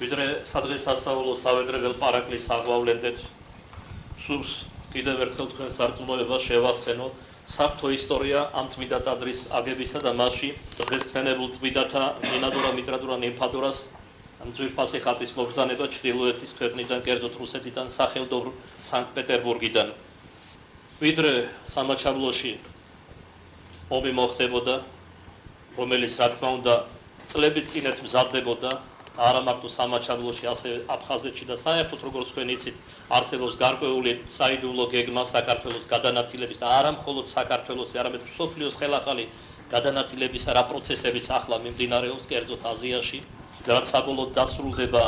ვიდრე სადღესასწაულო სავედრებელ პარაკლის აღვავლენდეთ, სურს კიდევ ერთხელ თქვენ სარწმუნოებას შევახსენო საფრთხო ისტორია ამ წმინდა ტაძრის აგებისა და მასში დღესხსენებულ წმინდათა მინადორა მიტრადორა ნიმფადორას ძვირფასი ხატის მობრძანება ჩრდილოეთის ქვეყნიდან, კერძოდ რუსეთიდან, სახელმწიფო სანქტ-პეტერბურგიდან. ვიდრე სამაჩაბლოში ომი მოხდებოდა, რომელიც რა თქმა უნდა წლების წინათ მზადდებოდა, არა მარტო სამაჩაბლოში, ასევე აფხაზეთში და საერთოდ როგორც თქვენ იცით, არსებობს გარკვეული საიდუმლო გეგმა საქართველოს გადანაწილების და არა მხოლოდ საქართველოს, არამედ მსოფლიოს ხელახალი გადანაწილების რა პროცესებიც ახლა მიმდინარეობს კერძოდ აზიაში, რაც საბოლოოდ დასრულდება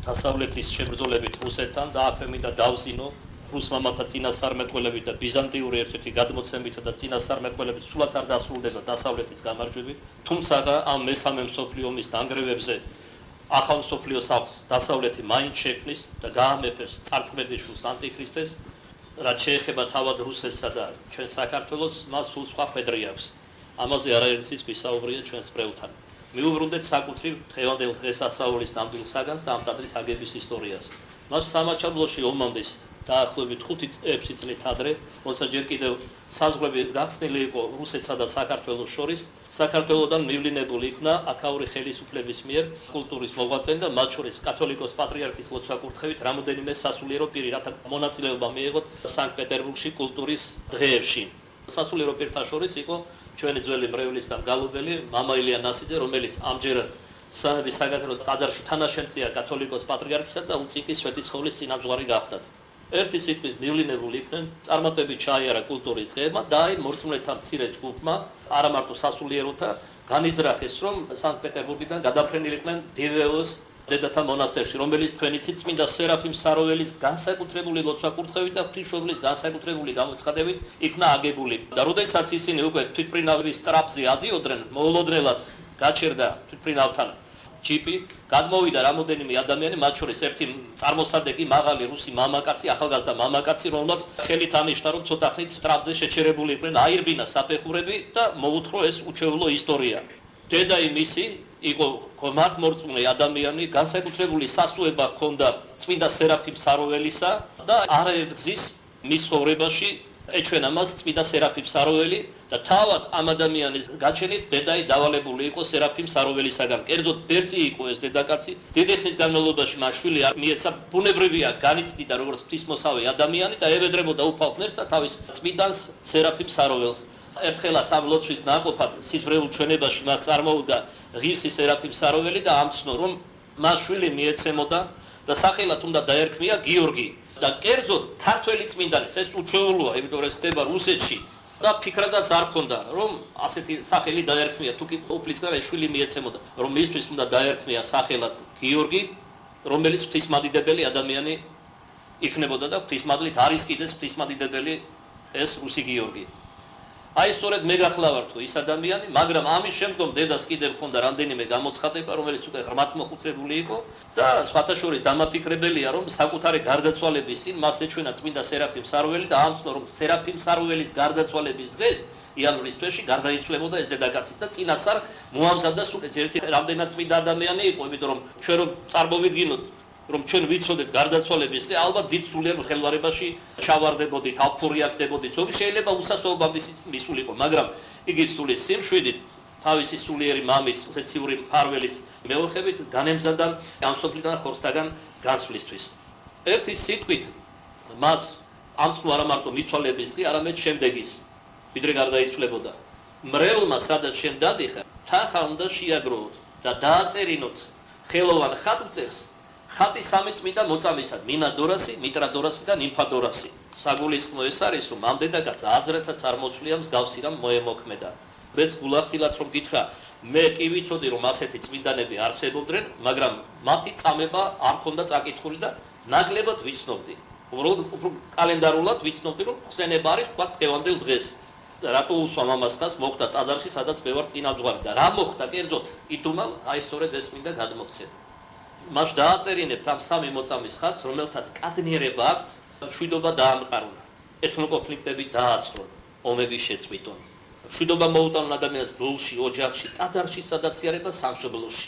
დასავლეთის შებრძოლებით რუსეთთან და აფემი და დავზინო რუს მამათა წინასწარმეტყველებით და ბიზანტიური ერთ-ერთი გადმოცემით და წინასწარმეტყველებით სულაც არ დასრულდება დასავლეთის გამარჯვებით, თუმცა ამ მესამე მსოფლიო ომის დანგრევებზე ახალ მსოფლიოს ახალს დასავლეთი მაინც შექმნის და გაამეფებს წარწმედიშვილს ანტიქრისტეს, რაც შეეხება თავად რუსეთსა და ჩვენ საქართველოს, მას სულ სხვა ხედრი აქვს. ამაზე არაერთის ვისაუბრია ჩვენს მკვლელთან. მიუბრუნდეთ საკუთრივ დღევანდელ დღესასწაულის ნამდვილ საგანს და ამ ტაძრის აგების ისტორიას. მას სამაჩაბლოში ომამდე დაახლოებით 5-6 წლით ადრე, როცა ჯერ კიდევ საზღვრები გახსნილი იყო რუსეთსა და საქართველოს შორის, საქართველოდან მივლინებული იქნა აქაური ხელისუფლების მიერ კულტურის მოღვაწენი და მათ შორის კათოლიკოს პატრიარქის ლოცვა-კურთხევით რამოდენიმე სასულიერო პირი, რათა მონაწილეობა მიეღოთ სანქტ-პეტერბურგში კულტურის დღეებში. სასულიერო პირთა შორის იყო ჩვენი ძველი მრევლის და მგალობელი მამა ილია ნასიძე, რომელიც ამჯერად სამების საგათრო ტაძარში თანაშემწეა კათოლიკოს პატრიარქისა და უწიკის სვეტიცხოვლის წინამძღვარი გახდათ. ერთი სიტყვით მივლინებული იქნენ, წარმატებით ჩაიარა კულტურის დღეებმა და აი მორწმუნეთა მცირე ჯგუფმა, არა მარტო სასულიეროთა, განიზრახეს, რომ სანქტ-პეტერბურგიდან გადაფრენილიყვნენ დივეოს დედათა მონასტერში, რომელიც თქვენ იცით წმინდა სერაფიმ საროველის განსაკუთრებული ლოცვა-კურთხევით და ღვთისმშობლის განსაკუთრებული გამოცხადებით იქნა აგებული. და როდესაც ისინი უკვე თვითმფრინავის ტრაპზე ადიოდნენ, მოულოდნელად გაჩერდა თვითმფრინავთან ჯიპი, გადმოვიდა რამოდენიმე ადამიანი, მათ შორის ერთი წარმოსადეგი მაღალი რუსი მამაკაცი, ახალგაზრდა მამაკაცი, რომელმაც ხელით ანიშნა, რომ ცოტა ხნით ტრაპზე შეჩერებული იყვნენ, აირბინა საფეხურები და მოუთხრო ეს უჩვეულო ისტორია. დედა იმისი იყო ღმართ მორწმუნე ადამიანი, განსაკუთრებული სასუება ჰქონდა წმინდა სერაფიმ საროველისა და არაერთგზის მის ცხოვრებაში ეჩვენა მას წმინდა სერაფიმ საროველი და თავად ამ ადამიანის გაჩენით დედაი დავალებული იყო სერაფიმ საროველისაგან. კერძოდ ბერწი იყო ეს დედაკაცი, დიდი ხნის განმავლობაში მას შვილი არ მიეცა, ბუნებრივია განიცდიდა როგორც ღვთისმოსავე ადამიანი და ევედრებოდა უფალ ღმერთსა თავის წმინდანს სერაფიმ საროველს. ერთხელაც ამ ლოცვის ნაყოფად სიძვრეულ ჩვენებაში მას წარმოუდგა ღირსი სერაფიმ საროველი და ამცნო, რომ მას შვილი მიეცემოდა და სახელად უნდა დაერქმია გიორგი. და კერძოდ ქართველი წმინდანის ეს უჩვეულოა, იმიტომ რომ ეს ხდება რუსეთში და ფიქრადაც არ ქონდა, რომ ასეთი სახელი დაერქმია, თუ კი უფლისგან ეს შვილი მიეცემოდა, რომ მისთვის უნდა დაერქმია სახელად გიორგი, რომელიც ღვთისმადიდებელი ადამიანი იქნებოდა და ღვთისმადლით არის კიდეც ღვთისმადიდებელი ეს რუსი გიორგი. აი სწორედ მე გახლავარ თუ ის ადამიანი, მაგრამ ამის შემდგომ დედას კიდევ ჰქონდა რამდენიმე გამოცხადება, რომელიც უკვე ღრმად მოხუცებული იყო და სხვათა შორის დამაფიქრებელია, რომ საკუთარი გარდაცვალების წინ მას ეჩვენა წმინდა სერაფიმ საროველი და ამცნო, რომ სერაფიმ საროველის გარდაცვალების დღეს იანვრის თვეში გარდაიცვლებოდა ეს დედაკაცის და წინასწარ მოამზადა სულ ერთი რამდენად წმინდა ადამიანი იყო, იმიტომ რომ ჩვენ რომ წარმოვიდგინოთ რომ ჩვენ ვიცოდეთ გარდაცვალების დღე, ალბათ დიდ სულიერ ხელვარებაში ჩავარდებოდით, აფორიაკდებოდით. ზოგი შეიძლება უსასწაობამდე მისულიყო, მაგრამ იგი სულის სიმშვიდით თავისი სულიერი მამის სეციური მფარველის მეოხებით განემზადა ამ სოფლიდან ხორცთაგან განსვლისთვის. ერთი სიტყვით მას ამცნო არა მარტო მიცვალების დღე, არამედ შემდეგის, ვიდრე გარდაიცვლებოდა. მრევლმა სადაც შენ დადიხარ, თანხა უნდა შეაგროვოთ და დააწერინოთ ხელოვან ხატმწერს ხატი სამი წმინდა მოწამისად, მინადორასი, მიტრადორასი და ნიმფადორასი. საგულისხმო ეს არის, რომ ამ დედაკაცს აზრეთაც არ მოსვლია მსგავსი რამ მოემოქმედა. მეც გულახდილად რომ გითხრა, მე კი ვიცოდი, რომ ასეთი წმინდანები არსებობდნენ, მაგრამ მათი წამება არ ქონდა წაკითხული და ნაკლებად ვიცნობდი. უბრალოდ კალენდარულად ვიცნობდი, რომ ხსენება არის თქვა დღევანდელ დღეს. რატო უსვა მამას ხას მოხდა ტაძარში, სადაც მე ვარ წინამძღვარი და რა მოხდა კერძოდ იდუმალ აი სწორედ ეს მინდა გადმოგცეთ. მას დააწერინებთ ამ სამი მოწამის ხატს, რომელთაც კადნიერება აქვთ, მშვიდობა დაამყარულა, ეთნოკონფლიქტები დაასრულა, ომები შეწყვიტონ. მშვიდობა მოუტანა ადამიანს დულში, ოჯახში, ტაძარში, სადაც იარება სამშობლოში.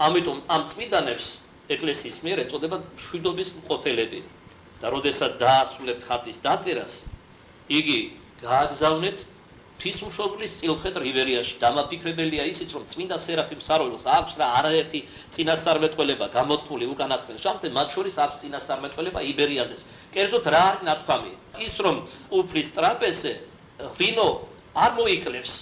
ამიტომ ამ წმინდანებს ეკლესიის მიერ ეწოდება მშვიდობის მყოფელები. და როდესაც დაასრულებთ ხატის დაწერას, იგი გააგზავნეთ ღვთისმშობლის წილხედ რივერიაში. დამაფიქრებელია ისიც, რომ წმინდა სერაფიმ საროველს აქვს რა არაერთი წინასწარმეტყველება გამოთქმული უკანასკნელ შამსზე, მათ შორის აქვს წინასწარმეტყველება იბერიაზეც. კერძოდ რა არის ნათქვამი? ის რომ უფლის ტრაპეზზე ღვინო არ მოიკლებს,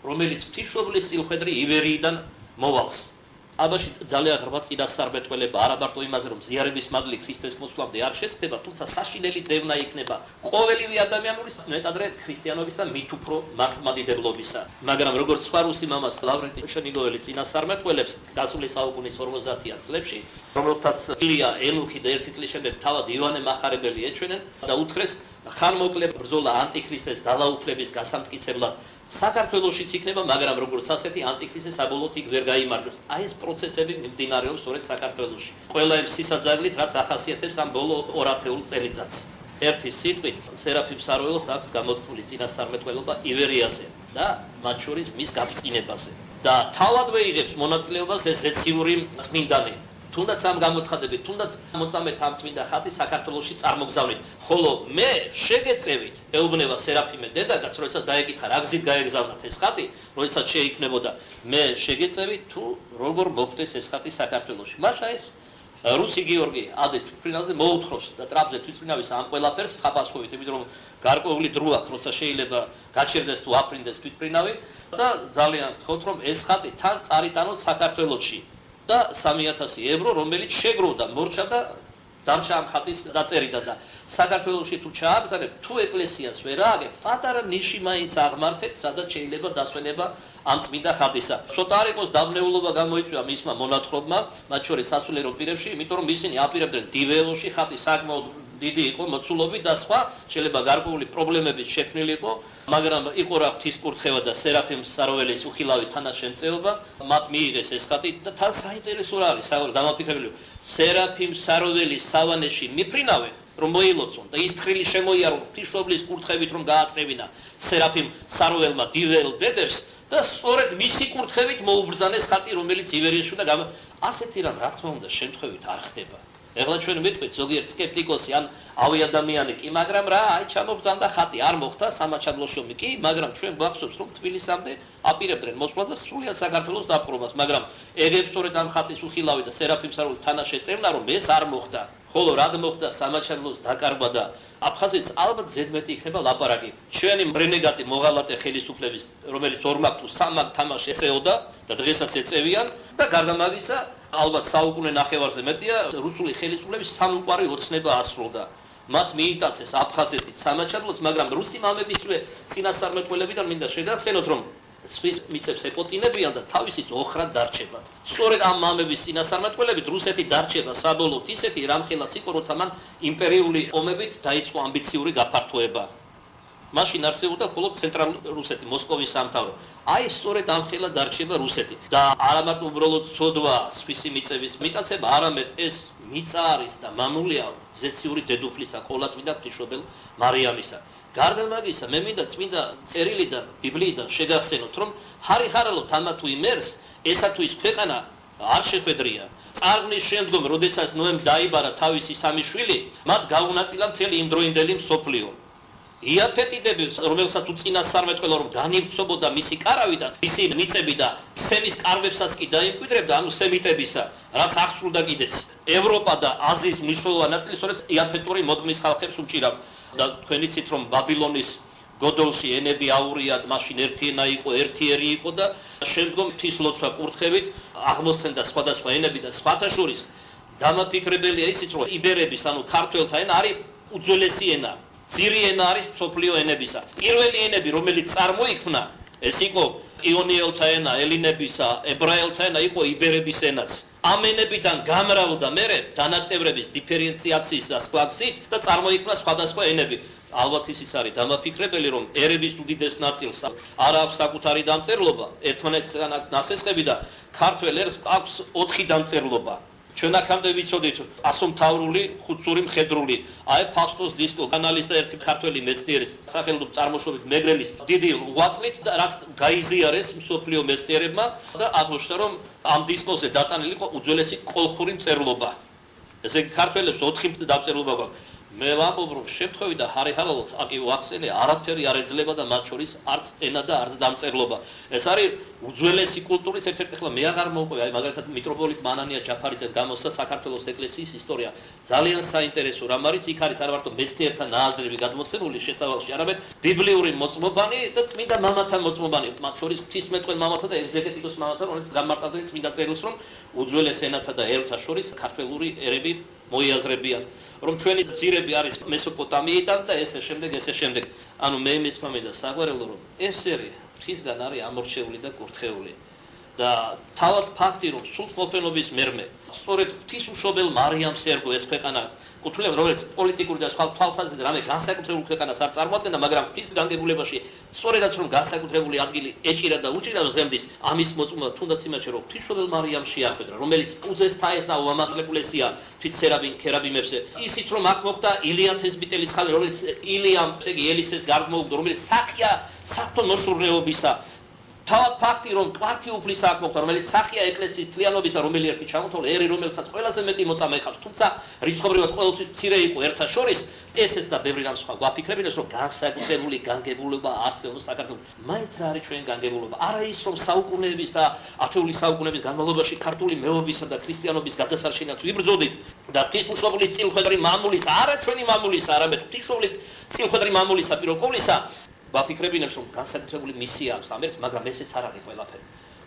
რომელიც ღვთისმშობლის წილხედრი იბერიიდან მოვალს. აბაში ძალიან ღრმა წინასწარმეტყველება არა მარტო იმაზე, რომ ზიარების მადლი ქრისტეს მოსვლამდე არ შეწყდება, თუმცა საშინელი დევნა იქნება ყოველივე ადამიანურის, მეტადრე ქრისტიანობის და მით უფრო მართლმადიდებლობისა. მაგრამ როგორც სხვა რუსი მამაც ლავრენტი ჩერნიგოველი წინასწარმეტყველებს დასული საუკუნის 50-იან წლებში, რომელთაც ილია ელუქი და ერთი წლის შემდეგ თავად ივანე მახარებელი ეჩვენენ და უთხრეს ხანმოკლე ბრძოლა ანტიქრისტეს ძალაუფლების გასამტკიცებლად საქართველოშიც იქნება, მაგრამ როგორც ასეთი ანტიქრისტე საბოლოოდ იქ ვერ გაიმარჯვებს. აი ეს პროცესები მიმდინარეობს სწორედ საქართველოში. ყველა იმ სისაძაგლით, რაც ახასიათებს ამ ბოლო 2 ათეულ წელიწადს. ერთი სიტყვით, სერაფიმ საროველს აქვს გამოთქმული წინასწარმეტყველება ივერიაზე და მათ შორის მის გაბწყინებაზე. და თავად ვეიღებს მონაწილეობას ეს ზეციური წმინდანი. თუნდაც ამ გამოცხადებით, თუნდაც მოწამეთ ამ წმინდა ხატი საქართველოში წარმოგზავნით. ხოლო მე შეგეწევით, ეუბნება სერაფიმე დედაგაც, როდესაც დაეკითხა რა გზით გაეგზავნათ ეს ხატი, როდესაც შეიქმნებოდა, მე შეგეწევით თუ როგორ მოხდეს ეს ხატი საქართველოში. მაშა ეს რუსი გიორგი ადის თვითმფრინავზე მოუთხრობს და ტრაპზე თვითმფრინავის ამ ყველაფერს ხაპასხოვით, იმიტომ რომ გარკვეული დრო აქვს, როცა შეიძლება გაჩერდეს თუ აფრინდეს თვითმფრინავი და ძალიან გთხოვთ, რომ ეს ხატი თან წარიტანოთ საქართველოში. და 3000 ევრო, რომელიც შეგროვდა, მორჩა და დარჩა ამ ხატის დაწერიდან და საქართველოში თუ ჩააბრძანებ, თუ ეკლესიას ვერ ააგებ, პატარა ნიში მაინც აღმართეთ, სადაც შეიძლება დასვენება ამ წმინდა ხატისა. ცოტა არ იყოს დაბნეულობა გამოიწვია მისმა მონათხრობმა, მათ შორის სასულიერო პირებში, იმიტომ რომ ისინი აპირებდნენ დიველოში ხატი საკმაოდ დიდი იყო მოცულობით და სხვა, შეიძლება გარკვეული პრობლემებით შექმნილი იყო, მაგრამ იყო რა ღვთისკურთხევა და სერაფიმ საროველის უხილავი თანაშემწეობა, მათ მიიღეს ეს ხატი და თან საინტერესო რა არის, დამაფიქრებელი. სერაფიმ საროველის სავანეში მიფრინავენ, რომ მოილოცონ და ის თხრილი შემოიარო ღვთისმშობლის კურთხევით რომ გაატყევინა სერაფიმ საროველმა დიվել დედებს და სწორედ მისი კურთხევით მოუბრძანეს ხატი, რომელიც ივერიაში და ასეთი რამ რა თქმა უნდა შემთხვევით არ ხდება. ეხლა ჩვენ ვიტყვით ზოგიერთ სკეპტიკოსი ან ავი ადამიანი კი, მაგრამ რა, აი ჩამობრძანდა ხატი, არ მოხდა სამაჩაბლოშომი კი, მაგრამ ჩვენ გვახსოვს რომ თბილისამდე აპირებდნენ მოსვლას და სრულიად საქართველოს დაპყრობას, მაგრამ ეგებს სწორედ ამ ხატის უხილავი და სერაფიმ საროველის თანაშეწევნა, რომ ეს არ მოხდა. ხოლო რად მოხდა სამაჩაბლოს დაკარგვა და აფხაზეთს ალბათ ზედმეტი იქნება ლაპარაკი. ჩვენი რენეგატი მოღალატე ხელისუფლების, რომელიც 2 მაგ თუ 3 მაგ თამაშს ეწეოდა და დღესაც ეწევიან და გარდა მაგისა ალბათ საუკუნე ნახევარზე მეტია რუსული ხელისუფლების სამუკვარი ოცნება ასრულდა. მათ მიიტაცეს აფხაზეთით სამაჩაბლოს, მაგრამ რუსი მამებისვე წინასწარმეტყველებიდან მინდა შეგახსენოთ, რომ სვის მიწებს ეპოტინებიან და თავისით ოხრად დარჩებათ. სწორედ ამ მამების წინასწარმეტყველებით რუსეთი დარჩება საბოლოოდ ისეთი რამხელაც იყო, როცა მან იმპერიული ომებით დაიწყო ამბიციური გაფართოება. მაშინ არსებობდა მხოლოდ ცენტრალური რუსეთი, მოსკოვის სამთავრო. აი სწორედ ამ ხელა დარჩება რუსეთი და არა მარტო უბრალოდ სოდვა სვისი მიწების მიტაცება, არამედ ეს მიწა არის და მამულია ზეციური დედოფლისა, ყოვლადწმინდა ღვთისმშობელ მარიამისა. გარდა მაგისა, მე მინდა წმინდა წერილიდან, ბიბლიიდან შეგახსენოთ, რომ ხარიხარალოთ ამა თუ იმერს, ესა თუ ის ქვეყანა არ შეხვედრია. წარღვნის შემდგომ, როდესაც ნოემ დაიბარა თავისი 3 შვილი, მათ გაუნაწილა მთელი იმდროინდელი მსოფლიო. იაფეტიდები, რომელსაც უწინასწარმეტყველა რომ განივცობოდა მისი კარავი და მისი მიწები და სემის კარვებსაც კი დაიმკვიდრებდა, ანუ სემიტებისა, რაც აღსრულდა კიდეც. ევროპა და აზიის მნიშვნელოვანი ნაწილი სწორედ იაფეტური მოდგმის ხალხებს უჭირავდა. და თქვენ იცით რომ ბაბილონის გოდოლში ენები აურიად, მაშინ ერთი ენა იყო, ერთი ერი იყო და შემდგომ ღვთისლოცვა კურთხევით აღმოსცენდა სხვადასხვა ენები და სხვათა შორის დამაფიქრებელია ისიც, რომ იბერების, ანუ ქართველთა ენა არის უძველესი ენა. ძირი ენა არის მსოფლიო ენებისა. პირველი ენები, რომელიც წარმოიქმნა, ეს იყო იონიელთა ენა, ელინებისა, ებრაელთა ენა იყო იბერების ენაც. ამ ენებიდან გამრავლდა მერე დანაწევრების დიფერენციაციის და სხვა გზით და წარმოიქმნა სხვადასხვა ენები. ალბათ ისიც არის დამაფიქრებელი, რომ ერების უდიდეს ნაწილს არ აქვს საკუთარი დამწერლობა, ერთმანეთისგან ნასესხები და ქართველ ერს აქვს 4 დამწერლობა. ჩვენ აქამდე ვიცოდით ასომთავრული, ხუცური, მხედრული, აი ფასტოს დისკო, კანალის და ერთი ქართველი მეცნიერის სახელმწიფო წარმოშობით მეგრელის დიდი ღვაწლით, რაც გაიზიარეს მსოფლიო მეცნიერებმა და აღმოჩნდა, რომ ამ დისკოზე დატანილი იყო უძველესი კოლხური მწერლობა. ესე იგი ქართველებს 4 მწ დამწერლობა გვაქვს. მე ვამბობ, რომ შემთხვევით და ჰარიჰარალოთ აკი ვახსენე, არაფერი არ ეძლება და მათ შორის არც ენა და არც დამწერლობა. ეს არის უძველესი კულტურის ერთ-ერთი ხლა მე აღარ მოვყვე, აი მაგალითად მიტროპოლიტ მანანია ჯაფარიძემ გამოსცა საქართველოს ეკლესიის ისტორია. ძალიან საინტერესო რამ არის, იქ არის არა მარტო მეცნიერთა ნააზრები გადმოცემული შესავალში, არამედ ბიბლიური მოწმობანი და წმინდა მამათა მოწმობანი, მათ შორის ღვთისმეტყველ მამათა და ეგზეგეტიკოს მამათა, რომელიც გამარტავდნენ წმინდა წერილს, რომ უძველეს ენათა და ერთა შორის ქართველური ერები მოიაზრებიან. რომ ჩვენი ძირები არის მესოპოტამიიდან და ესე შემდეგ. ანუ მე იმის მომენტა საგვარელო რომ ეს ერი ხისგან არის ამორჩეული და კურთხეული. და თავად ფაქტი რომ სულთმოფენობის მერმე სწორედ ღვთისმშობელ მარიამს ერგო ეს ქვეყანა კუთვნილება რომელიც პოლიტიკური და სხვა თვალსაზრისით რამე განსაკუთრებულ ქვეყანას არ წარმოადგენდა, მაგრამ ის განგებულებაში სწორედაც რომ განსაკუთრებული ადგილი ეჭირა და უჭირა ზემდის ამის მოწმობა თუნდაც იმაში რომ ღვთისმშობელ მარიამს შეახვედრა, რომელიც უძესთაეს და უამაღლებულესია თვით ქერაბიმებზე. ისიც რომ აქ მოხდა ილიამ თესბიტელის ხალე, რომელიც ილიამ შეგი ელისეს გარდმოუგდო, რომელიც სახია საფრთხო მოშურნეობისა. თავად ფაქტი რომ კვართი უფლისა აქ მოხდა, რომელიც სახია ეკლესიის თლიანობით და რომელი ერთი ჩამოთვალე ერი რომელსაც ყველაზე მეტი მოწამე ხავს, თუმცა რიცხობრივად ყოველთვის მცირე იყო ერთა შორის, ესეც და ბევრი რამ სხვა გვაფიქრებინეს რომ განსაკუთრებული განგებულება არსებობს საქართველოს. მაინც რა არის ჩვენ განგებულება? არა ის რომ საუკუნეების და ათეული საუკუნეების განმავლობაში ქართული მეობისა და ქრისტიანობის გადასარჩენად ვიბრძოდით და ღვთისმშობლის წილხვედრი მამულის, არა ჩვენი მამულის, არამედ ღვთისმშობლის წილხვედრი მამულისა პიროყოლისა ვაფიქრებინებს რომ განსაკუთრებული მისია აქვს ამ ერთს, მაგრამ ესეც არ არის ყველაფერი.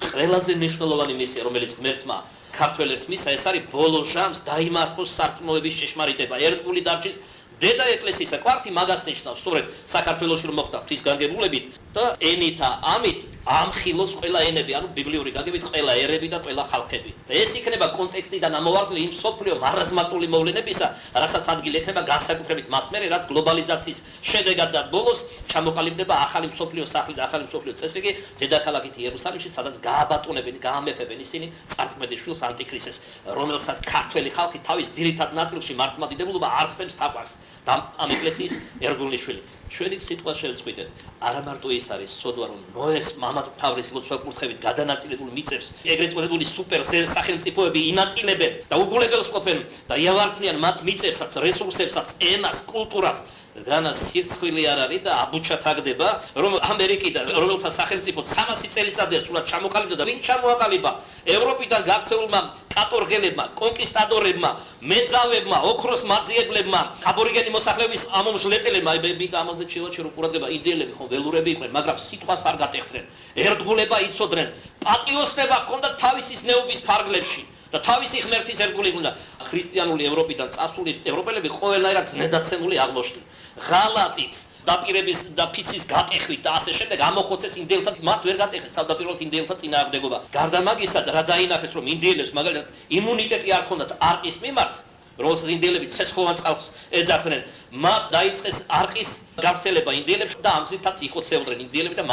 ყველაზე მნიშვნელოვანი მისია, რომელიც ღმერთმა ქართველებს მისცა, ეს არის ბოლო ჟამს დაიმარხოს სარწმუნოების ჭეშმარიტება. ერთგული დარჩის დედა ეკლესიისა კვართი მაგას ნიშნავს, სწორედ საქართველოში რომ მოხდა ღვთის განგებულებით და ენითა ამით ამხილოს ყველა ენები, ანუ ბიბლიური გაგებით ყველა ერები და ყველა ხალხები. და ეს იქნება კონტექსტიდან ამოვარდნილი იმ სოფლიო მარაზმატული მოვლენებისა, რასაც ადგილი ექნება განსაკუთრებით მას მერე, რაც გლობალიზაციის შედეგად და ბოლოს ჩამოყალიბდება ახალი მსოფლიო სახლი და ახალი მსოფლიო წესრიგი დედაქალაქით იერუსალიმში, სადაც გააბატონებენ, გაამეფებენ ისინი წარწმედიშვილს ანტიქრისტეს, რომელსაც ქართველი ხალხი თავის ძირითად ნაწილში მართლმადიდებლობა არ სცემს თაყვანს და ამ ეკლესიის ერთგულიშვილი. ჩვენი სიტყვა შევწყვიტეთ. არა მარტო ის არის სოდვა რომ ნოეს მამათმთავრის ლოცვა კურთხევით გადანაწილებული მიწებს ეგრეთ წოდებული სუპერ სახელმწიფოები ინაწილებენ და უგულებელს ყოფენ და იავარდნიან მათ მიწებსაც, რესურსებსაც, ენას, კულტურას. განას სირცხვილი არ არის და აბუჩათაგდება რომ ამერიკიდან რომელთა სახელმწიფო 300 წელიწადია სულად ჩამოყალიბდა და ვინ ჩამოაყალიბა? ევროპიდან გაქცეულმა კატორღელებმა, კონკისტადორებმა, მეძავებმა, ოქროს მაძიებლებმა, აბორიგენი მოსახლეობის ამომჟლეტელებმა, აი ამაზე ჩილოჩერო ყურადღება ინდიელები ხო ველურები იყვნენ, მაგრამ სიტყვას არ გატეხდნენ. ერთგულება იცოდნენ. პატიოსნება ჰქონდა თავისი ზნეობის ფარგლებში. და თავისი ღმერთის ერთგული უნდა ქრისტიანული ევროპიდან წასული ევროპელები ყველაერად ზნედაცემული აღმოჩნდნენ. ღალატით, დაპირების და ფიცის გატეხვით და ასე შემდეგ ამოხოცეს ინდიელთა, მათ ვერ გატეხეს თავდაპირველად ინდიელთა წინააღმდეგობა. გარდა მაგისა რა დაინახეს რომ ინდიელებს მაგალითად იმუნიტეტი არ ჰქონდათ არყის მიმართ, რომელსაც ინდიელები ცეცხლოვან წყალს ეძახდნენ, მათ დაიწყეს არყის გავრცელება ინდიელებში და ამზითაც იხოცებდნენ ინდიელები და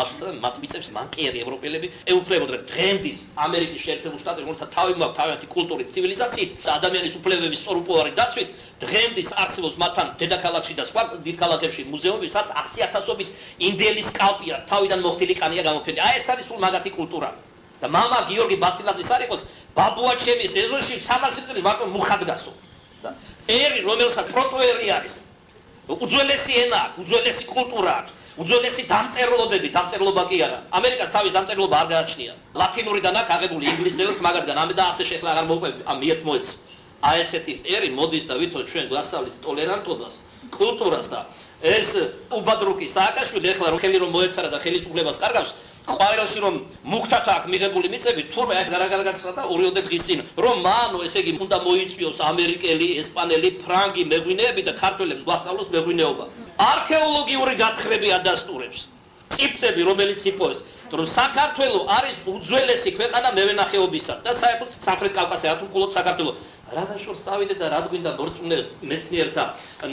მათ მიწებს მანკიერი ევროპელები ეუფლებოდნენ. დღემდის ამერიკის შეერთებულ შტატებში, რომელსაც თავი მაქვს თავიანთი კულტურით, ცივილიზაციით და ადამიანის უფლებების სწორუპოვარი დაცვით, დღემდის არსებობს მათთან დედაქალაქში და სხვა დიდ ქალაქებში მუზეუმები, სადაც 100,000-ობით ინდიელის სკალპია, თავიდან მოხდილი კანია გამოფენილი. აი ეს არის სულ მაგათი კულტურა. და მამა გიორგი ბასილაძის არ იყოს ბაბუა ჩემის ეზოში 300 წელი მარტო მუხადგასო. ერი რომელსაც პროტოერი არის. უძველესი ენა, უძველესი კულტურა აქვს, უძველესი დამწერლობები, დამწერლობა კი არა. ამერიკას თავის დამწერლობა არ გააჩნია. ლათინურიდან აქვს აღებული ინგლისელს მაგარიდან ამ და ასე შეხლა აღარ მოვყვებით ამ მიერთმოეც. აი ესეთი ერი მოდის და ვითომ ჩვენ გვასწავლის ტოლერანტობას, კულტურას და ეს უბადრუკი სააკაშვილი ეხლა რომ ხელი რომ მოეცარა და ხელისუფლებას კარგავს ყვავილში რომ მუხტად აქვს მიღებული მიწები, თურმე აი გარაგარაგაცდა და 2-3 დღის წინ რომ მანო ესე იგი უნდა მოიწვიოს ამერიკელი, ესპანელი, ფრანგი მეღვინეები და ქართველებს გვასწავლოს მეღვინეობა. არქეოლოგიური გათხრები ადასტურებს. ციფრები რომელიც იპოვეს, რომ საქართველო არის უძველესი ქვეყანა მევენახეობისა და საერთოდ სამხრეთ კავკასია, თუ მხოლოდ საქართველო. რადგან შორს წავიდე და რად გვინდა მორწმუნეებს მეცნიერთა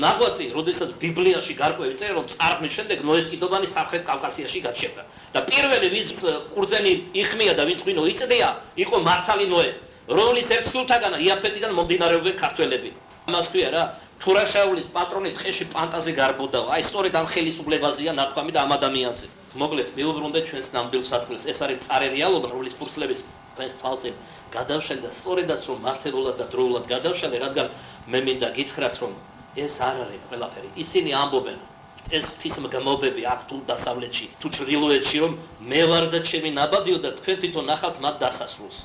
ნაღვაწი, როდესაც ბიბლიაში გარკვევი წერია, რომ წარღვნის შემდეგ ნოეს კიდობანი სამხრეთ კავკასიაში გაჩერდა. და პირველი ვინც ყურძენი იხმია და ვინც ღვინო იწდია, იყო მართალი ნოე. რომლის ერთ შულთაგან იაფეთიდან მომდინარეობენ ქართველები. ამას ქვია რა, თურაშაულის პატრონი დღეში პანტაზე გარბოდაო. აი სწორედ ამ ხელისუფლებაზეა ნათქვამი და ამ ადამიანზე. მოკლედ, მიუბრუნდე ჩვენს ნამდვილ სათქმელს. ეს არის მწარე რეალობა, რომლის ფურცლების ჩვენს თვალწინ გადავშალე და სწორედაც რომ მართებულად და დროულად გადავშალე, რადგან მე მინდა გითხრათ, რომ ეს არ არის ყველაფერი. ისინი ამბობენ ეს ღვთისმგმობები აქ თუ დასავლეთში, თუ ჩრდილოეთში, რომ მე ვარ და ჩემი ნაბადიო და თქვენ თვითონ ნახავთ მათ დასასრულს.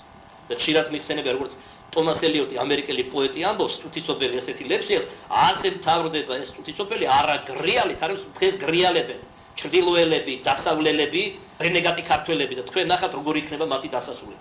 და ხშირად მიხსენებია, როგორც ტომას ელიოტი, ამერიკელი პოეტი ამბობს, თუთისობელი ესეთი ლექსიას, ასე მთავრდება ეს თუთისობელი, არა გრიალით, არის დღეს გრიალებენ. ჩრდილოელები, დასავლელები, რენეგატი ქართველები და თქვენ ნახავთ როგორ იქნება მათი დასასრული.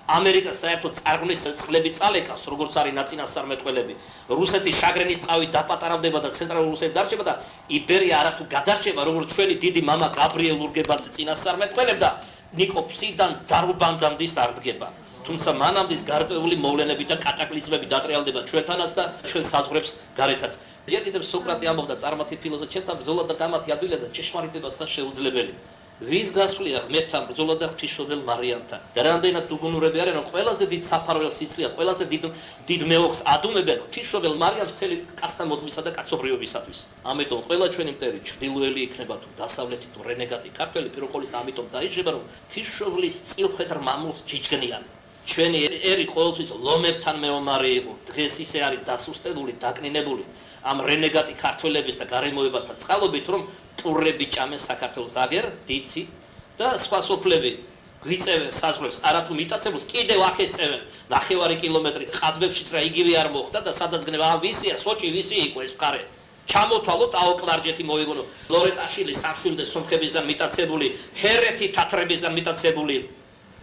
ამერიკა საერთოდ წარღვნის წყლები წალეკავს, როგორც არის ნაწინასწარმეტყველები. რუსეთის შაგრენის წავი დაპატარავდება და ცენტრალურ რუსეთში დარჩება და იბერია არათუ გადარჩება, როგორც ჩვენი დიდი მამა გაბრიელ ურგებაძე წინასწარმეტყველებს და ნიკოპსიდან დარუბანდამდე არდგება. თუმცა მანამდე გარკვეული მოვლენები და კატაკლიზმები დატრიალდება ჩვენთანაც და ჩვენ საზღვრებს გარეთაც. ჯერ კიდევ სოკრატე ამბობდა წარმართი ფილოსოფი, ჩემთან ბრძოლა და გამათი ადვილია და ჭეშმარიტებასთან შეუძლებელი. ვის გასვლია ღმერთთან ბრძოლა და ღვთისმშობელ მარიამთან. და რამდენად უგუნურები არიან, რომ ყველაზე დიდ საფარველს იცლიან, ყველაზე დიდ მეოხს ადუმებენ ღვთისმშობელ მარიამს მთელი კაცთა მოდგმისა და კაცობრიობისათვის. ამიტომ ყველა ჩვენი მტერი ჩრდილოელი იქნება თუ დასავლეთი თუ რენეგატი ქართველი პირველყოლის ამიტომ დაიჭრება, რომ ღვთისმშობლის წილხვედრ მამულს ჯიჯგნიან. ჩვენი ერი ყოველთვის ლომებთან მეომარი იყო. დღეს ისე არის დასუსტებული, დაკნინებული ამ რენეგატი ქართველების და გარემოებათა წყალობით, რომ ტურები ჭამენ საქართველოს აგერ, დიცი და სხვა სოფლები გვიწევენ საზღვრებს, არათუ მიტაცებულს კიდევ აქ ეწევენ 9 კილომეტრით ყაზბებშიც რა იგივე არ მოხდა და სადაც გნება ვისია, სოჭი ვისი იყო ეს მხარე. ჩამოთვალოთ აოკლარჯეთი მოიგონო, ლორეტაშილი, სამშვილდე სომხებისგან მიტაცებული, ჰერეთი თათრებისგან მიტაცებული,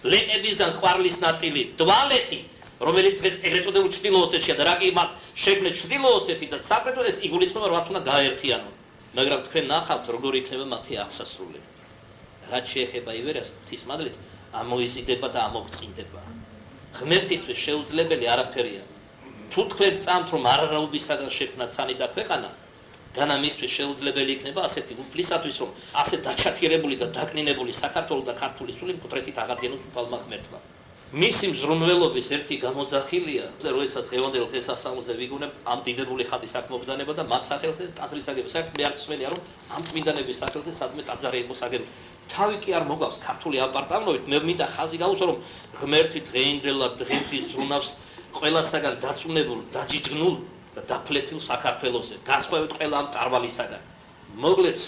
ლეტებისგან ყვარლის ნაწილი, დვალეთი, რომელიც დღეს ეგრეთ წოდებული ჩრდილო-ოსეთშია და რა კი მათ შექმნეს ჩრდილო-ოსეთი და საფრთხე ეს იგულისხმება რა თქმა უნდა გააერთიანონ. მაგრამ თქვენ ნახავთ როგორ იქნება მათი აღსასრული. რაც შეეხება ივერეს ღვთისმადლით, ამოიზიდება და ამოწყინდება. ღმერთისთვის შეუძლებელი არაფერია. თუ თქვენ წამთ რომ არარაობისაგან შექმნათ სანი და ქვეყანა, განა მისთვის შეუძლებელი იქნება ასეთი უფლისათვის, რომ ასე დაჩაქირებული და დაკნინებული საქართველოს და ქართული სული მკვდრეთით აღადგენოს უფალმა ღმერთმა. მისი მზრუნველობის ერთი გამოძახილია, როდესაც ღევანდელ დღესასწაულზე ვიგუნებთ ამ დიდებული ხატის აქ მობრძანება და მათ სახელზე ტაძრის აგება. საერთოდ მე არ მსმენია, რომ ამ წმინდანების სახელზე სადმე ტაძარი იყოს აგებული. თავი კი არ მოგავს ქართული აპარტამნობით, მე მინდა ხაზი გავუსვა, რომ ღმერთი დღეინდელად დღემთის ზრუნავს ყველასაგან დაწუნებულ, დაჯიჯგნულ და დაფლეთილ საქართველოსზე. გასხვავებით ყველა ამ ტარვალისაგან. მოკლედ,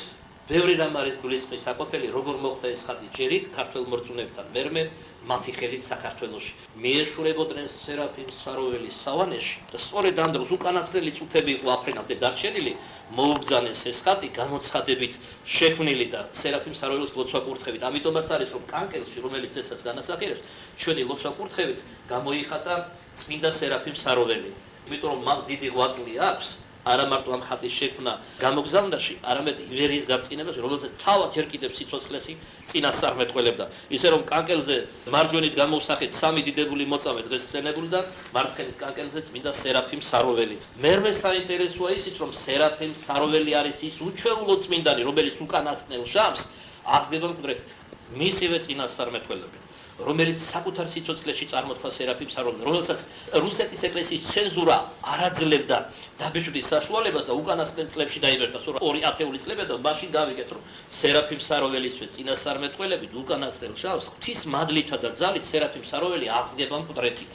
ბევრი რამ არის გულისხმის საყოფელი, როგორ მოხდა ეს ხატი ჯერით ქართველ მორწმუნეებთან მერმე მათი ხელით საქართველოში. მიეშურებოდნენ სერაფიმ საროველის სავანეში და სწორედ ამ დროს უკანასკნელი წუთები იყო აფრენამდე დარჩენილი, მოუბრძანეს ეს ხატი გამოცხადებით შექმნილი და სერაფიმ საროველის ლოცვა-კურთხევით. ამიტომაც არის რომ კანკელში, რომელიც ესაც განასახიერებს, ჩვენი ლოცვა-კურთხევით გამოიხატა წმინდა სერაფიმ საროველი. იმიტომ რომ მას დიდი ღვაწლი აქვს არა მარტო ამ ხატის შექმნა გამოგზავნაში, არამედ ივერიის გაბწყინებაში, რომელზეც თავად ჯერ კიდევ სიცოცხლესი წინასწარმეტყველებდა. ისე რომ კანკელზე მარჯვენით გამოსახეთ სამი დიდებული მოწამე დღეს ხსენებული და მარცხენით კანკელზე წმინდა სერაფიმ საროველი. მერმე საინტერესოა ისიც, რომ სერაფიმ საროველი არის ის უჩვეულო წმინდანი, რომელიც უკანასკნელ შამს აღსდება მკვდრეთით. მისივე წინასწარმეტყველები, რომელიც საკუთარ სიცოცხლეში წარმოთქვა სერაფიმ საროველს, რომელსაც რუსეთის ეკლესიის ცენზურა არაძლებდა დაბეჭდის საშუალებას და უკანასკნელ წლებში დაიბერდა, სწორედ 2 ათეული წლები და მაშინ გავიგეთ, რომ სერაფიმ საროველისვე წინასწარმეტყველები უკანასკნელ შავს ღვთის მადლითა და ძალით სერაფიმ საროველი აღსდება მკვდრეთით.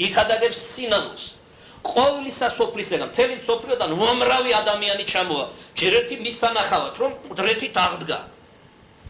იქადაგებს სინანულს. ყოველი სასოფლისგან, მთელი მსოფლიოდან უამრავი ადამიანი ჩამოვა, ჯერ ერთი მის სანახავად, რომ მკვდრეთით აღდგა.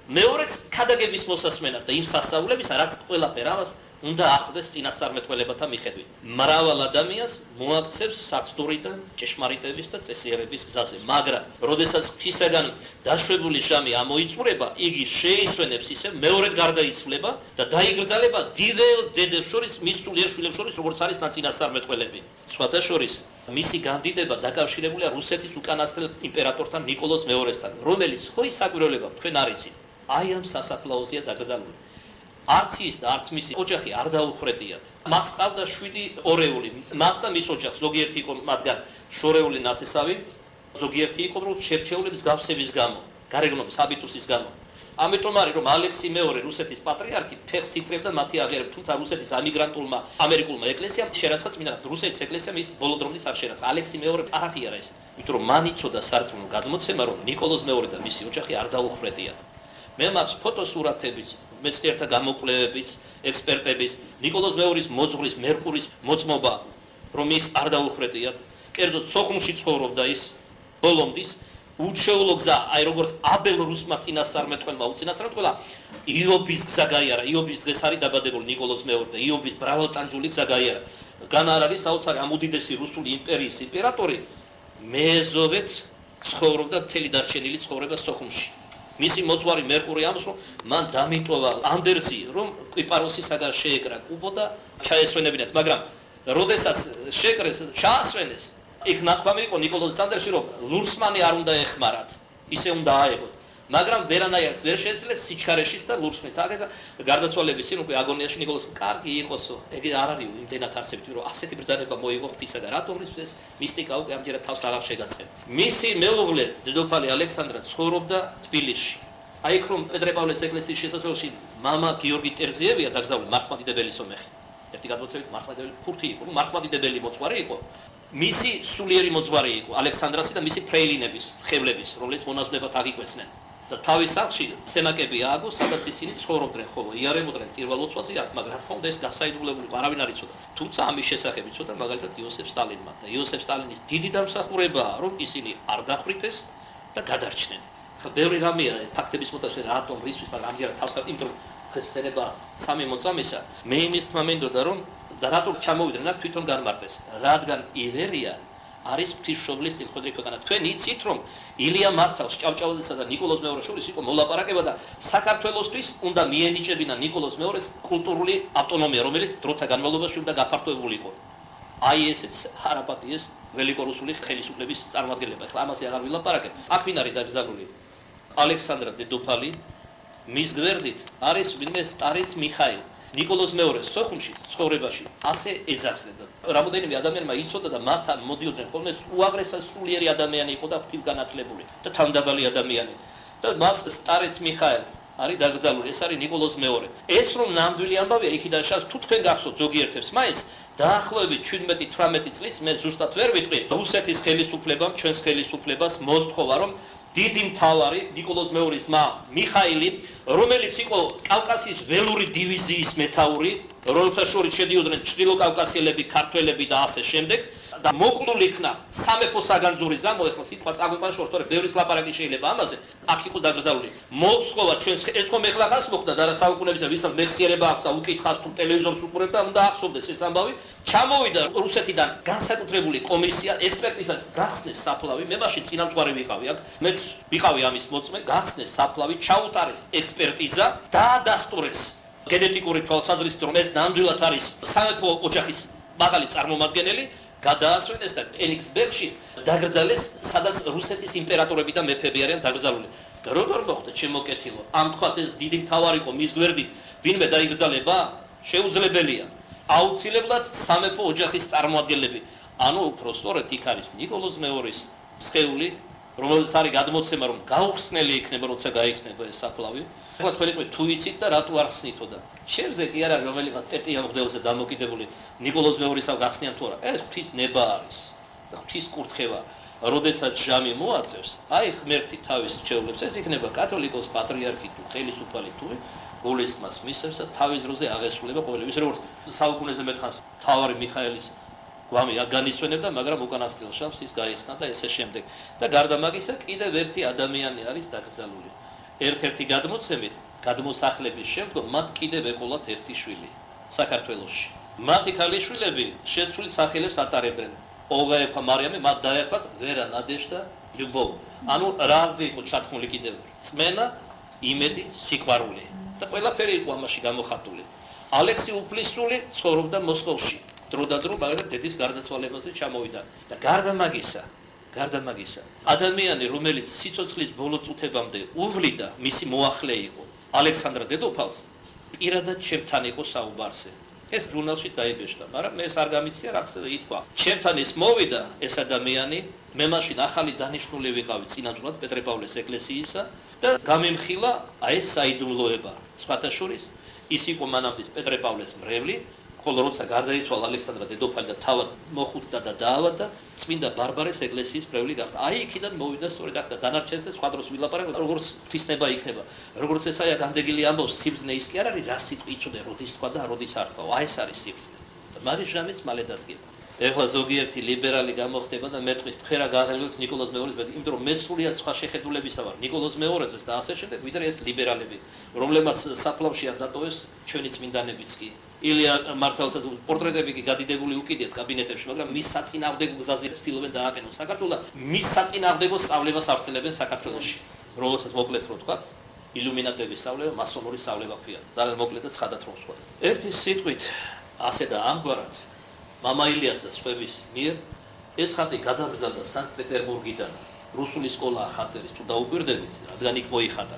მეორეც ქადაგების მოსასმენად და იმ სასწაულებისა, რაც ყველაფერ ამას უნდა ახლდეს წინასწარმეტყველებათა მიხედვით. მრავალ ადამიანს მოაქცევს საცდურიდან ჭეშმარიტების და წესიერების გზაზე, მაგრამ როდესაც ღვთისაგან დაშვებული ჟამი ამოიწურება, იგი შეისვენებს ისე მეორედ გარდაიცვლება და დაიგრძალება დიდელ დედებს შორის, მის სულიერ შვილებს შორის, როგორც არის ნაწინასწარმეტყველები. სხვათა შორის მისი განდიდება დაკავშირებულია რუსეთის უკანასკნელ იმპერატორთან ნიკოლოზ მეორესთან, რომელიც ხო ის საკვირველება თქვენ არ იცით. აი ამ სასაფლაოზეა დაკრძალული. არც ის და არც მისი ოჯახი არ დაუხრედიათ. მას ყავდა 7 ორეული. მას და მის ოჯახს ზოგიერთი იყო მათგან შორეული ნათესავი, ზოგიერთი იყო რომ შერჩეულების გავსების გამო, გარეგნობის აბიტუსის გამო. ამიტომ არის რომ ალექსი მეორე რუსეთის პატრიარქი ფეხს იკრებდა მათი აღიარება, თუმცა რუსეთის ამიგრანტულმა ამერიკულმა ეკლესიამ შერაცხა წმინდა რუსეთის ეკლესიამ ის ბოლო დრომდე არ შერაცხა. ალექსი მეორე არ აღიარა ეს. იმიტომ რომ მან იცოდა სარწმუნო გადმოცემა რომ ნიკოლოზ მეორე და მისი ოჯახი არ დაუხრეტიათ. მე მაქვს ფოტოსურათებიც, მეცნიერთა გამოკვლევებიც, ექსპერტების, ნიკოლოზ მეორის მოძღვრის მერკურის მოწმობა, რომ ის არ დაუხრეტიათ. კერძოდ სოხუმში ცხოვრობდა ის ბოლომდის ურჩეულო გზა, აი როგორც აბელ რუსმა წინასწარმეტყველმა უწინასწარმეტყველა იობის გზა გაიარა, იობის დღეს არის დაბადებული ნიკოლოზ მეორე და იობის მრავალტანჯული გზა გაიარა. განა არ არის საოცარი ამ უდიდესი რუსული იმპერიის იმპერატორი მეზოვეთ ცხოვრობდა მთელი დარჩენილი ცხოვრება სოხუმში. მისი მოძღვარი მერკური ამბობს, რომ მან დამიტოვა ანდერძი, რომ კვიპაროსისაგან შეეკრა კუბო და ჩაესვენებინათ, მაგრამ როდესაც შეკრეს, ჩაასვენეს, იქ ნაკვამი იყო ნიკოლოზ ანდერში, რომ ლურსმანი არ უნდა ეხმარათ, ისე უნდა აეგოთ. მაგრამ ვერანაირად ვერ შეძლეს სიჩქარეშიც და ლურსმით. აგესა გარდაცვალების წინ უკვე აგონიაში ნიკოლოზ კარგი იყოსო, ეგ არ არის იმდენად არსებით, რომ ასეთი ბრძანება მოიგო ღვთისაგან. რატომ ის მისტიკა უკვე ამჯერად თავს აღარ შეგაწყენ. მისი მეუღლე დედოფალი ალექსანდრა ცხოვრობდა თბილისში. აი იქ რომ პეტრე-პავლეს ეკლესიის შესასვლელში მამა გიორგი ტერზიევია დაკრძალული მართლმადიდებელი სომეხი. ერთი გადმოცემით მართლმადიდებელი ფურთი იყო, მართლმადიდებელი მოძღვარი იყო. მისი სულიერი მოძღვარი იყო ალექსანდრასი და მისი ფრეილინების, ხევლების, რომლებიც მონაზვნებად აღიკვეცნენ. და თავის სახლში სენაკები ააგო, სადაც ისინი ცხოვრობდნენ, ხოლო იარებოდნენ წირვალოცვაზე, მაგრამ რა თქმა უნდა ეს გასაიდუმლებული არავინ არ იცოდა. თუმცა ამის შესახებ იცოდა მაგალითად იოსებ სტალინმა და იოსებ სტალინის დიდი დამსახურებაა, რომ ისინი არ დახვრიტეს და გადარჩნენ. ხა ბევრი რამეა ფაქტების მოთხოვნა რატომ რისთვის, მაგრამ ამჯერად თავს იმიტომ რომ ხესენება სამი მოწამისა, მე იმის თქმა მინდოდა რომ და რატომ ჩამოვიდნენ აქ თვითონ განმარტეს, რადგან ივერია არის ღვთისმშობლის წინხოდრი ქვეყანა. თქვენ იცით რომ ილია მართალს ჭავჭავაძესა და ნიკოლოზ მეორის შორის იყო მოლაპარაკება და საქართველოსთვის უნდა მიენიჭებინა ნიკოლოზ მეორის კულტურული ავტონომია, რომელიც დროთა განმავლობაში უნდა გაფართოებულიყო. აი ესეც არაპატიეს ველიკორუსული ხელისუფლების წარმომადგენლება. ახლა ამაზე აღარ ვილაპარაკებ. აქ ვინ არის დაკრძალული? ალექსანდრა დედოფალი, მის გვერდით არის ვინმე სტარიც მიხაილ. ნიკოლოზ მეორის სოხუმში ცხოვრებაში ასე ეძახდნენ. რამოდენიმე ადამიანმა იცოდა და მათთან მოდიოდნენ ხოლმე უაღრესად სულიერი ადამიანი იყო და ღვთისგანათლებული და თავდაბალი ადამიანი. და მას სტარიც მიხაილ არის დაკრძალული. ეს არის ნიკოლოზ მეორე. ეს რომ ნამდვილი ამბავია, იქიდან შავს თუ თქვენ გახსოვთ ზოგიერთებს მაინც დაახლოებით 17-18 წლის მე ზუსტად ვერ ვიტყვი რუსეთის ხელისუფლებამ ჩვენს ხელისუფლებას მოსთხოვა რომ დიდი მთავარი ნიკოლოზ მეორის მა მიხაილი, რომელიც იყო კავკასიის ველური დივიზიის მეთაური, რომელთა შორის შედიოდნენ ჩრდილოკავკასიელები, ქართველები და ასე შემდეგ და მოკლული იქნა სამეფო საგანძურის გამო, ეხლა სიტყვა წაგვიყვან შორტორე, ბევრის ლაპარაკი შეიძლება ამაზე, აქ იყო დაკრძალული. მოსთხოვა ჩვენს ეს ხომ ეხლა ხას მოხდა და რა საუკუნეებისა ვისაც მეხსიერება აქვს და უკითხავს თუ ტელევიზორს უყურებდა, უნდა ახსოვდეს ეს ამბავი. ჩამოვიდა რუსეთიდან განსაკუთრებული კომისია, ექსპერტისა გახსნეს საფლავი, მე მაშინ წინამძღვარი ვიყავი აქ, მეც ვიყავი ამის მოწმე, გახსნეს საფლავი, ჩაუტარეს ექსპერტიზა, დაადასტურეს გენეტიკური თვალსაზრისით, რომ ეს ნამდვილად არის სამეფო ოჯახის მაღალი წარმომადგენელი. გადაასვენეს და ელიქსბერგში დაკრძალეს, სადაც რუსეთის იმპერატორები და მეფეები არიან დაკრძალული. როგორ მოხდა ჩემოკეთილო? ამ თქვათ ეს დიდი მთავარი იყო მის გვერდით, ვინმე დაიკრძალება, შეუძლებელია. აუცილებლად სამეფო ოჯახის წარმომადგენლები. ანუ უფრო სწორედ იქ არის ნიკოლოზ მეორის სხეული, რომელიც არის გადმოცემა, რომ გაუხსნელი იქნება, როცა გაიხსნება ეს საფლავი. ახლა თქვენ თუ იცით და რატო არ ხსნითო და შევზე კი არ არის რომელიღაც ტეტია მღვდელზე დამოკიდებული ნიკოლოზ მეორისავ გახსნიან თუ არა. ეს ღვთის ნება არის და ღვთის კურთხევა. როდესაც ჟამი მოაწევს, აი ღმერთი თავის რჩეულებს, ეს იქნება კათოლიკოს პატრიარქი თუ ხელისუფალი თუ გულისხმას მისცემს და თავის დროზე აღესრულება ყოველი. ის როგორც საუკუნეზე მეთხანს მთავარი მიხაელის გვამი განისვენებდა, მაგრამ უკანასკნელ შამს ის გაიხსნა და ესე შემდეგ. და გარდა მაგისა კიდევ ერთი ადამიანი არის დაკრძალული. ერთ-ერთი გადმოცემით, გადმოსახლების შემდგომ მათ კიდევ ეყოლათ ერთი შვილი საქართველოში. მათი ქალიშვილები შეცვლილ სახელებს ატარებდნენ. ოლგა მარიამი მათ დაერქვათ ვერა ნადეჟდა ლიუბოვ. ანუ რაზე იყო ჩათქმული კიდევ რწმენა, იმედი, სიყვარული. და ყველაფერი იყო ამაში გამოხატული. ალექსი უფლისწული ცხოვრობდა მოსკოვში. დრო და დრო მაგრამ დედის გარდაცვალებაზე ჩამოვიდა. და გარდა მაგისა, ადამიანი, რომელიც სიცოცხლის ბოლო წუთებამდე უვლიდა, მისი მოახლე იყო, ალექსანდრა დედოფალს, პირადად ჩემთან იყო საუბარზე. ეს ჟურნალში დაიბეჭდა, მაგრამ ეს არ გამიცია, რაც ითქვა. ჩემთან ის მოვიდა ეს ადამიანი, მე მაშინ ახალი დანიშნული ვიყავი წინამძღვრად პეტრე-პავლეს ეკლესიისა და გამემხილა აი ეს საიდუმლოება. სხვათა შორის ის იყო მანამდე პეტრე-პავლეს მრევლი, ხოლო როცა გარდაიცვალა ალექსანდრა დედოფალი და თავად მოხუცდა და დაავადდა, წმინდა ბარბარეს ეკლესიის მრევლი გახდა. აი იქიდან მოვიდა სწორედ აქ და დანარჩენზე სხვა დროს ვილაპარაკებთ, როგორც ღვთისნება იქნება. როგორც ესაა განდეგილი ამბობს, სიბრძნე ის კი არ არის, რა სიტყვი იცოდე, როდის თქვა და როდის არ თქვა. აი ეს არის სიბრძნე. და მაგის ჟამიც მალე დადგება. ეხლა ზოგიერთი ლიბერალი გამოხდება და მეტყვის თქვენ რა გაღელვებთ ნიკოლოზ მეორის, იმიტომ რომ მე სრულიად სხვა შეხედულებისა ვარ ნიკოლოზ მეორეზეს და ასე შემდეგ, ვიდრე ეს ლიბერალები, რომლებმაც საფლავში არ დატოვეს ჩვენი წმინდანებიც კი. ილია მართალსაც პორტრეტები კი გადიდებული უკიდიათ კაბინეტებში, მაგრამ მის საწინააღმდეგო გზაზე ცდილობენ დააყენონ საქართველოს და მის საწინააღმდეგო სწავლებას აღწელებენ საქართველოში. რომელსაც მოკლედ რო ვთქვათ, ილუმინატების სწავლება, მასონური სწავლება ქვია. ძალიან მოკლედ და ცხადად რო ვთქვათ. ერთი სიტყვით ასე და ამგვარად მამა ილიას და სხვების მიერ ეს ხატი გადაბრძანდა სანქტ-პეტერბურგიდან რუსული სკოლა ახალწერის თუ დაუკვირდებით, რადგან იქ მოიხატა.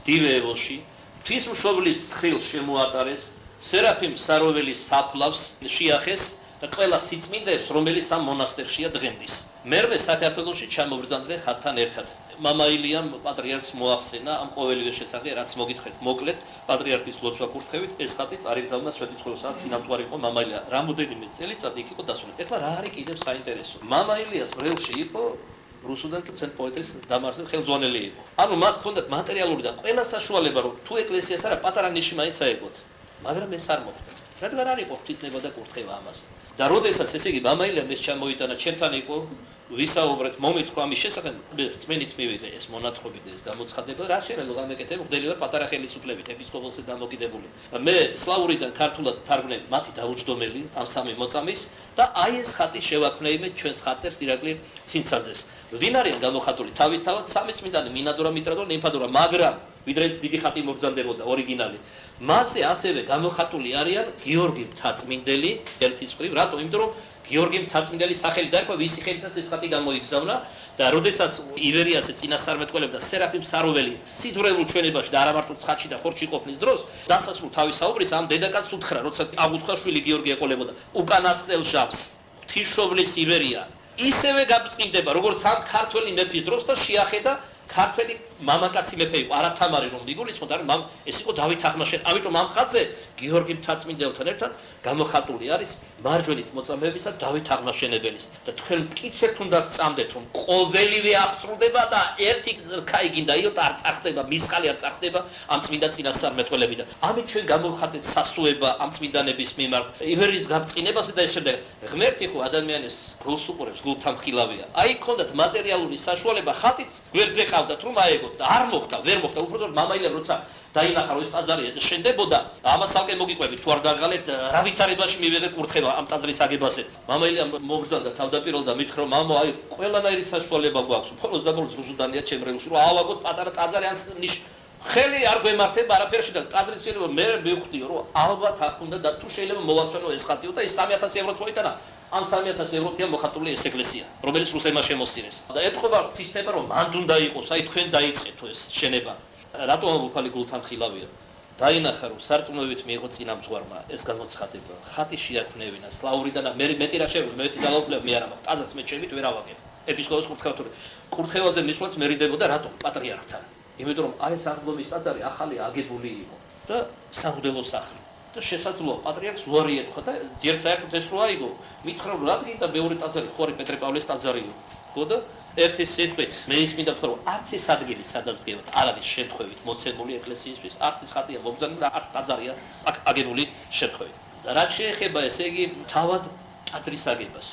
დივეევოში ღვთისმშობლის თხილს შემოატარეს, სერაფიმ საროველის საფლავს შეახეს და ყველა სიწმინდეებს, რომელიც ამ მონასტერშია დღემდის. მერვე საქართველოში ჩამობრძანდნენ ხატთან ერთად. მამა ილიამ პატრიარქს მოახსენა ამ ყოველივე შესახებ, რაც მოგითხეთ, მოკლედ პატრიარქის ლოცვა კურთხევით ეს ხატი წარიგზავნა სვეტიცხოველსა წინამძღვარი იყო მამა ილია. რამოდენიმე წელიწად იქ იყო დასული. ეხლა რა არის კიდევ საინტერესო? მამა ილიას ბრელში იყო რუსუდან ცენ პოეტის დამარცხებული ხელმძღვანელი იყო. ანუ მათ ჰქონდათ მატერიალური და ყველა საშუალება, რომ თუ ეკლესიას არა პატარა ნიში მაინც აეღოთ. მაგრამ ეს არ მოხდა. რადგან არ იყო ღვთისნება და კურთხევა ამას. და როდესაც ესე იგი მამა ილიამ ეს ჩამოიტანა, ჩემთან იყო ვისაუბრეთ, მომითხრა ამის შესახებ, წმენით მივიდე ეს მონათხრობი და ეს გამოცხადება, რა შეიძლება გამეკეთებ, მგდელი ვარ პატარა ხელისუფლებით, ეპისკოპოსზე დამოკიდებული. მე სლავურიდან ქართულად თარგმნებ მათი დაუჯდომელი ამ სამი მოწამის და აი ეს ხატი შევაქმნეიმე ჩვენს ხატწერს ირაკლი ცინცაძეს. ვინ არიან გამოხატული? თავისთავად სამი წმინდანი, მინადორა, მიტრადორა, ნიმფადორა, მაგრამ ვიდრე დიდი ხატი მობრძანდებოდა ორიგინალი. მასზე ასევე გამოხატული არიან გიორგი მთაწმინდელი ერთის მხრივ, რატომ? იმიტომ რომ გიორგი მთაწმინდელის სახელი დაერქვა, ვისი ხელითაც ეს ხატი გამოიგზავნა და როდესაც ივერიაზე წინასწარმეტყველებდა სერაფიმ საროველი სიძვრებულ ჩვენებაში და არა მარტო ცხადში და ხორცში ყოფნის დროს, დასასრულ თავის საუბრის ამ დედაკაცს უთხრა, როცა აღუთხრა შვილი გიორგი ეყოლებოდა, უკანასკნელ ჟამს ღვთისმშობლის ივერია ისევე გაბწყინდება, როგორც ამ ქართველი მეფის დროს და შეახედა ქართველი მამაკაცი მეფე იყო, არათამარი რომ მიგულისხმოთ, მაგრამ ეს იყო დავით აღმაშენებელი. ამიტომ ამ ხატზე გიორგი მთაწმინდელთან ერთად გამოხატული არის მარჯვენით მოწამეებისა დავით აღმაშენებელის და თქვენ მტკიცებთ უნდა წამდეთ, რომ ყოველივე აღსრულდება და ერთი რქაი გინდა იოთ არ წახდება, მისყალი არ წახდება ამ წმინდა წინასწარმეტყველებიდან. ამით ჩვენ გამოვხატეთ სასუება ამ წმინდანების მიმართ, ივერიის გამწყინებასა და ეს შემდეგ. ღმერთი ხო ადამიანის გულს უყურებს, გულთან ხილავია. აი გქონდათ მატერიალური საშუალება ხატიც გვერდზე ყავდათ რომ აეგოთ და არ მოხდა, ვერ მოხდა. უბრალოდ მამა ილიამ როცა დაინახა რომ ეს ტაძარი შენდებოდა, ამას ალკე მოგიყვებით თუ არ დაღალეთ, რა ვითარებაში მივიღე კურთხევა ამ ტაძრის აგებაზე. მამა ილიამ მობრძანდა თავდაპირველად და მითხრა, მამა, აი ყველანაირი საშუალება გვაქვს. მხოლოდ ზაბოლოოს რუსუდანია ჩემრეულში, რომ ავაგოთ პატარა ტაძარი ან ხელი არ გვემართება არაფერში და ტაძრის შეიძლება მე მივხვდიო, რომ ალბათ აქ უნდა და თუ შეიძლება მოვასვენო ეს ხატიო და ის 3000 ევროს მოიტანა. ამ 3000 ევროთია მოხატული ეს ეკლესია, რომელიც რუსებმა შემოსწირეს. და ეთქობა ღვთისმება, რომ მანდ უნდა იყოს, აი თქვენ დაიწყეთ ეს შენება. რატომ უფალი გულთან ხილავია? დაინახა რომ სარწმუნოებით მიიღო წინამძღვარმა ეს გამოცხადება. ხატი შეაქმნევინა სლავრიდან და მე მეტი რა შეგვიძლია, მე მეტი ძალაუფლება მე არ მაქვს. ტაძარს მე ჩემით ვერ ავაგებ. ეპისკოპოს კურთხევაზე. კურთხევაზე მისვლაც მერიდებოდა რატომ? პატრიარქთან. იმიტომ რომ აი ეს აღდგომის ტაძარი ახალი აგებული იყო და სამღვდელო სახლი. და შესაძლოა პატრიარქს უარი ეთქვა და ჯერ საერთოდ ეს რო აიგო, მითხრა რომ რადგან და მეორე ტაძარი ხო არის პეტრე-პავლეს ტაძარიო. ხო და ერთი სიტყვით მე ის მინდა ვთქვა რომ არც ეს ადგილი სადაც დგებათ არ არის შემთხვევით მოცემული ეკლესიისთვის, არც ეს ხატია მობრძანებული და არც ტაძარია აქ აგებული შემთხვევით. და რაც შეეხება ესე იგი თავად ტაძრის აგებას.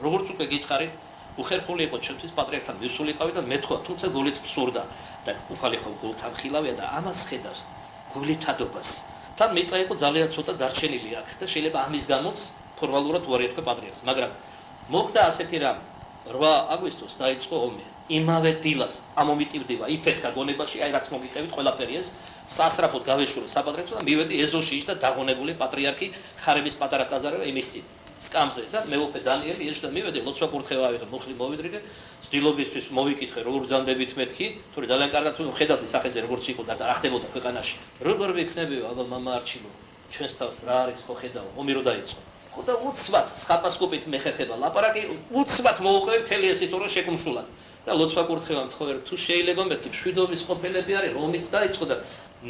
როგორც უკვე გითხარით, უხერხული იყო ჩვენთვის პატრიარქთან მისულიყავი და მეთქვა, თუმცა გულით მსურდა და უფალი ხო გულთან ხილავია და ამას ხედავს გულითადობას. თან მიწა იყო ძალიან ცოტა დარჩენილი აქ და შეიძლება ამის გამოც ფორმალურად უარი ეთქვა პატრიარქს, მაგრამ მოხდა ასეთი რამ 8 აგვისტოს დაიწყო ომი. იმავე დილას ამომიტივდება იფეთქა გონებაში, აი რაც მოგიყევით ყველაფერი ეს სასწრაფოდ გავეშურე საპატრიარქოს და მივედი ეზოში ის და დაღონებული პატრიარქი ხარების პატარა ტაძარი იმისი სკამზე და მეუფე დანიელი ეს და მივედი ლოცვა კურთხევა ავიღე, მუხლი მოვიდრიდე, ცდილობისთვის მოვიკითხე როგორ ბრძანდებით მეთქი, თორე ძალიან კარგად ხედავდი სახეზე როგორც იყო და რა ხდებოდა ქვეყანაში. როგორ ვიქნები აბა მამა არჩილო. ჩვენს თავს რა არის ხო ხედავ ომი რო დაიწყო ხო და უცბად სხაპასკოპით მეხერხება ლაპარაკი უცბად მოუყვე მთელი ეს ისტორია შეკუმშულად და ლოცვა კურთხევა მთხოვე თუ შეიძლება მეთქი მშვიდობის ყოფილები არის რომიც დაიწყო და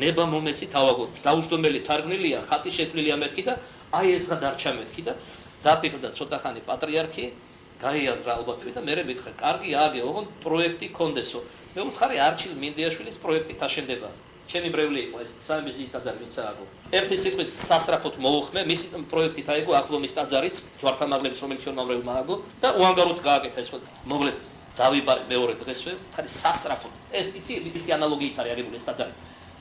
ნება მომეცი თავაგოთ დაუჯდომელი თარგმნილია ხატი შექმნილია მეთქი და აი ეს გადარჩა მეთქი და დაფიქრდა ცოტა ხანი პატრიარქი გაიაზრა ალბათ და მე მეკითხა კარგი ააგე ოღონდ პროექტი კონდესო მე ვუთხარი არჩილ მინდიაშვილის პროექტი თაშენდება ჩემი ბრევლი იყო ეს სამების ტაძარი ვინც ააგო ერთი სიტყვით სასრაფოდ მოუხმე მისი პროექტით აიგო ახლომის ტაძარიც ჯვართამაღლების რომელიც ჩვენმა ააგო და უანგაროდ გააკეთა ეს მოკლედ დავიბარე მეორე დღესვე ხარი სასრაფოდ ეს იცი მისი ანალოგიით არის აგებული ეს ტაძარი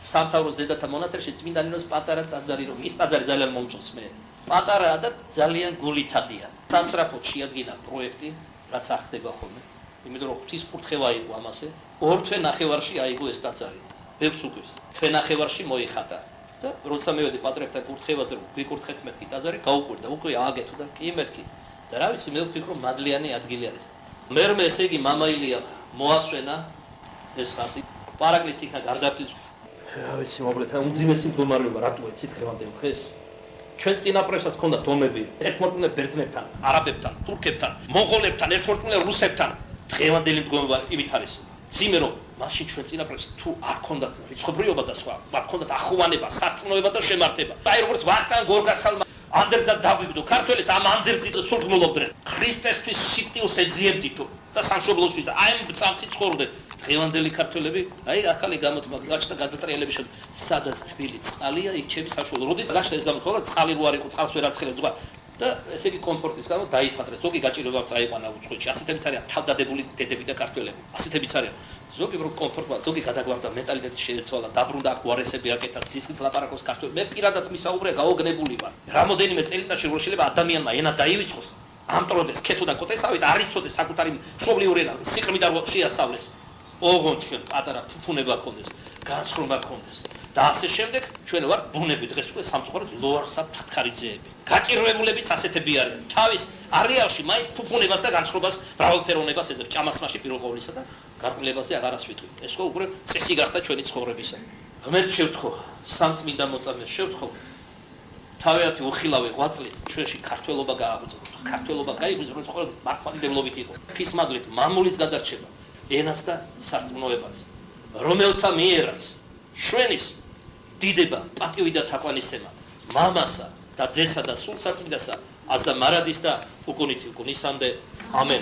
სამთავროს დედათა მონასტერში წმინდა ნინოს პატარა ტაძარი რომ ის ტაძარი ძალიან მომწონს მე პატარაა და ძალიან გულითადია სასრაფოდ შეადგინა პროექტი რაც ახდება ხოლმე იმიტომ რომ ღვთის კურთხევა იყო ამასე ორ თვე ნახევარში აიგო ეს ტაძარი ბევრს უკვის თვე ნახევარში მოიხატა და როცა მივედი პატრიარქთან კურთხევაზე რომ ვიკურთხეთ მეთქი ტაძარი გაუკვირდა უკვე ააგეთო და კი მეთქი და რა ვიცი მე ვფიქრო მადლიანი ადგილი არის მერმე ესე იგი მამაილია მოასვენა ეს ხატი პარაკლის იქნა გარდაცვლის რა ვიცი მოკლედ უმძიმესი მდგომარეობა რატო ეცით ხევანდელ დღეს ჩვენ წინაპრებსაც ჰქონდა დომები ერთმორტმუნე ბერძნებთან არაბებთან თურქებთან მონღოლებთან ერთმორტმუნე რუსებთან ხევანდელი მდგომარეობა იმით არის ძიმე რომ მაშინ ჩვენ წინაპრებს თუ არ ჰქონდათ რიცხობრიობა და სხვა მათ ჰქონდათ ახოვანება სარწმუნოება და შემართება აი როგორც ვახტანგ გორგასალმა ანდერძად დაგვიგდო ქართველებს ამ ანდერძით სულთმულობდნენ ქრისტესთვის სიკვდილს ეძიებდითო და სამშობლოსთვის და აი ამ წამსი ცხოვრობდნენ დღევანდელი ქართველები აი ახალი გამოთმა გაჩნდა გადატრიალების შემდეგ სადაც თბილი წყალია იქ ჩემი საშუალო როდის გაჩნდა ეს გამოთქვა წყალი რო არ იყო წყალს ვერ აცხელებდა სხვა და ესე იგი კომფორტის გამო დაიფანტრეს ზოგი გაჭირვება წაიყვანა უცხოეთში ასეთებიც არიან თავდადებული დედები და ქართველები ასეთებიც არიან ზოგი რო კომფორტმა ზოგი გადაგვარდა მენტალიტეტი შეეცვალა დაბრუნდა აქ უარესები აკეთა ცისხლით ლაპარაკობს ქართველი მე პირადად მისაუბრე გაოგნებული ვარ რამოდენიმე წელიწადში რო შეიძლება ადამიანმა ენა დაივიწყოს ამტროდეს ქეთო და კოტესავით არ იცოდეს საკუთარი მშობლიური ენა სიყრმიდან შეასწავლეს ოღონდ ჩვენ პატარა ფუფუნება ქონდეს განსხვავება ქონდეს და ასე შემდეგ ჩვენ ვარ ბუნები დღეს უკვე სამწუხაროდ ლოარსა ფათქარიძეები გაჭირვებულებიც ასეთები არიან თავის არეალში მაინც ფუფუნებას და განსხვავებას მრავალფეროვნებას ეძებს ჭამასმაში პირველ ყოვლისა და გარყვნილებაზე აღარას ვიტყვი ეს ხო უკვე წესი გახდა ჩვენი ცხოვრებისა ღმერთ შევთხო სამწმინდა მოწამეს შევთხო თავიანთი უხილავი ღვაწლით ჩვენში ქართველობა გააღვიძოთ ქართველობა გაიღვიძოთ რომ ყოველთვის მართლმადიდებლობით იყო ფისმადლით მამულის გადარჩება ენას და სარწმუნოებაც რომელთა მიერაც შვენის დიდება პატივი და თაყვანისცემა მამასა და ძესა და სულ საწმინდასა აზდა მარადის და უკუნითი უკუნისამდე ამენ